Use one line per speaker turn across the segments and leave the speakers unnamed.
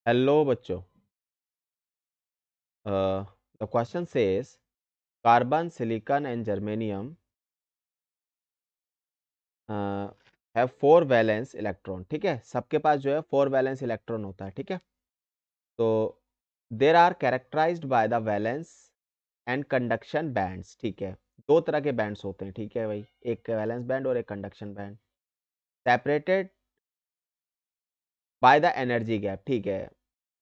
Hello बच्चों। The question says carbon, silicon and germanium have 4 valence electron. ठीक है, सबके पास जो है 4 वैलेंस इलेक्ट्रॉन होता है। ठीक है, तो there are characterized by the valence and conduction bands. ठीक है, दो तरह के बैंड्स होते हैं। ठीक है भाई, एक वैलेंस बैंड और एक conduction band, separated by the energy gap. ठीक है,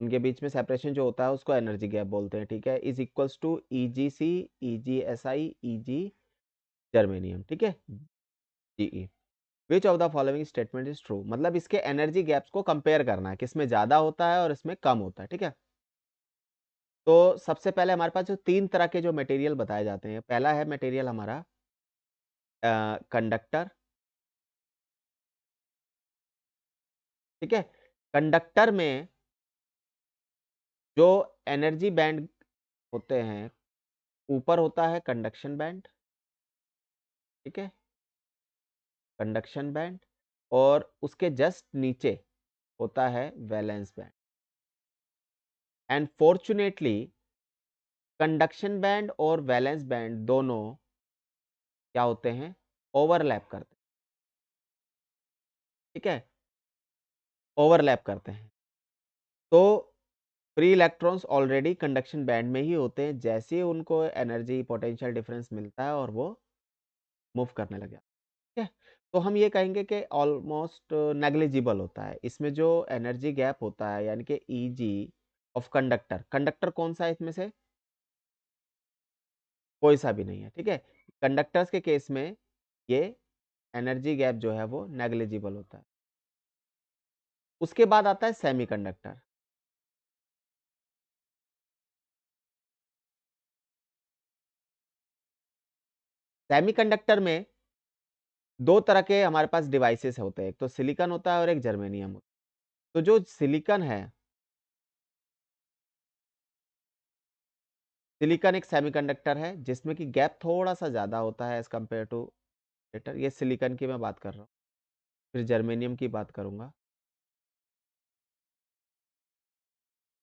उनके बीच में सेपरेशन जो होता है उसको एनर्जी गैप बोलते हैं। ठीक है, is equals to EgC, EgSi, Eg germanium. ठीक है, Ge। Which of the following statement is true, मतलब इसके एनर्जी गैप्स को कंपेयर करना है, किसमें ज्यादा होता है और इसमें कम होता है। ठीक है, तो सबसे पहले हमारे पास जो 3 तरह के जो मटेरियल बताए जाते हैं, पहला है मटेरियल हमारा कंडक्टर। ठीक है, कंडक्टर में जो एनर्जी बैंड होते हैं, ऊपर होता है कंडक्शन बैंड। ठीक है, कंडक्शन बैंड, और उसके जस्ट नीचे होता है valence band. And fortunately conduction band और वैलेंस बैंड दोनों क्या होते हैं, ओवरलैप करते हैं। ठीक है, ओवरलैप करते हैं। तो free electrons already conduction band में ही होते हैं, जैसे ही उनको एनर्जी पोटेंशियल डिफरेंस मिलता है और वो मूव करने लग जाते हैं। ठीक है, तो हम ये कहेंगे कि ऑलमोस्ट नेग्लिजिबल होता है। इसमें जो एनर्जी गैप होता है, यानी कि Eg ऑफ कंडक्टर, कंडक्टर कौन सा है इसमें से, कोई सा भी नहीं है। ठीक है, कंडक्टर्स के केस में ये एनर्जी गैप जो है वो नेग्लिजिबल होता है। उसके बाद आता है सेमीकंडक्टर। सेमीकंडक्टर में दो तरह के हमारे पास डिवाइसेस होते हैं, एक तो सिलिकॉन होता है और एक जर्मेनियम होता है। तो जो सिलिकॉन है, सिलिकॉन एक सेमीकंडक्टर है जिसमें कि गैप थोड़ा सा ज्यादा होता है एज कंपेयर टू लेटर। ये सिलिकॉन की मैं बात कर रहा हूँ। फिर जर्मेनियम की बात करूंगा,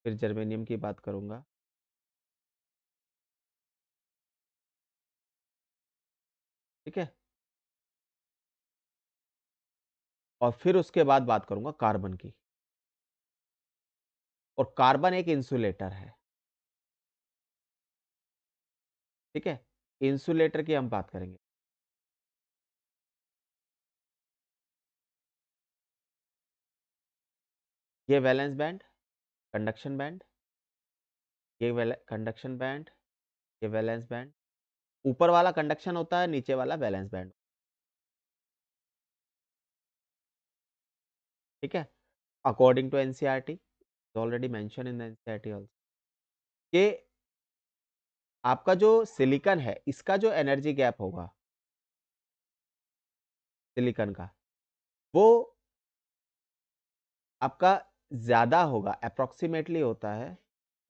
फिर जर्मेनियम की बात करूंगा। ठीक है, और फिर उसके बाद बात करूंगा कार्बन की। और कार्बन एक इंसुलेटर है। ठीक है, इंसुलेटर की हम बात करेंगे। ये वैलेंस बैंड, कंडक्शन बैंड, ये कंडक्शन बैंड, ये वैलेंस बैंड। ऊपर वाला कंडक्शन होता है, नीचे वाला वैलेंस बैंड। ठीक है, according to NCERT, already mention in the NCERT also, कि आपका जो सिलिकॉन है इसका जो एनर्जी गैप होगा सिलिकॉन का, वो आपका ज्यादा होगा, अप्रोक्सीमेटली होता है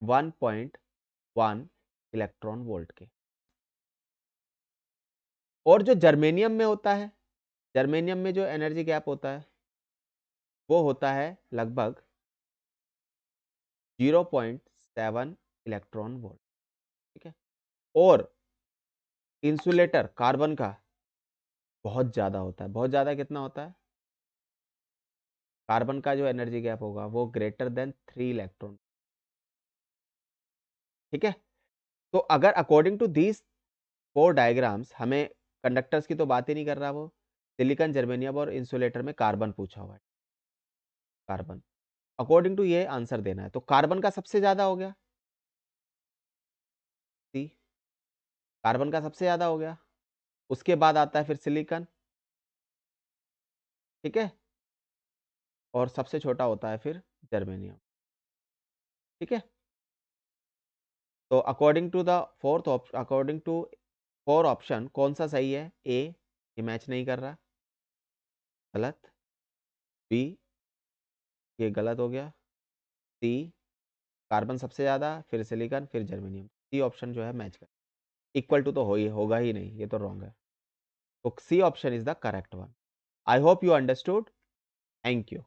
1.1 इलेक्ट्रॉन वोल्ट के। और जो जर्मेनियम में होता है, जर्मेनियम में जो एनर्जी गैप होता है वो होता है लगभग 0.7 इलेक्ट्रॉन वोल्ट। ठीक है, और इंसुलेटर कार्बन का बहुत ज्यादा होता है। बहुत ज्यादा कितना होता है, कार्बन का जो एनर्जी गैप होगा वो ग्रेटर देन 3 इलेक्ट्रॉन। ठीक है, तो अगर अकॉर्डिंग टू दीज 4 डायग्राम्स, हमें कंडक्टर्स की तो बात ही नहीं कर रहा वो, सिलिकॉन, जर्मेनियम और इंसुलेटर में कार्बन पूछा हुआ है। कार्बन, अकॉर्डिंग टू ये आंसर देना है। तो कार्बन का सबसे ज्यादा हो गया, सी, कार्बन का सबसे ज्यादा हो गया। उसके बाद आता है फिर सिलिकॉन। ठीक है, और सबसे छोटा होता है फिर जर्मेनियम। ठीक है, तो according to the fourth option, according to 4 option, कौन सा सही है, ए ये मैच नहीं कर रहा, गलत। बी, ये गलत हो गया। सी, कार्बन सबसे ज्यादा, फिर सिलिकॉन, फिर जर्मेनियम। सी ऑप्शन जो है मैच कर, इक्वल टू तो होगा ही नहीं, ये तो रॉन्ग है। तो C option is the correct one. I hope you understood. Thank you.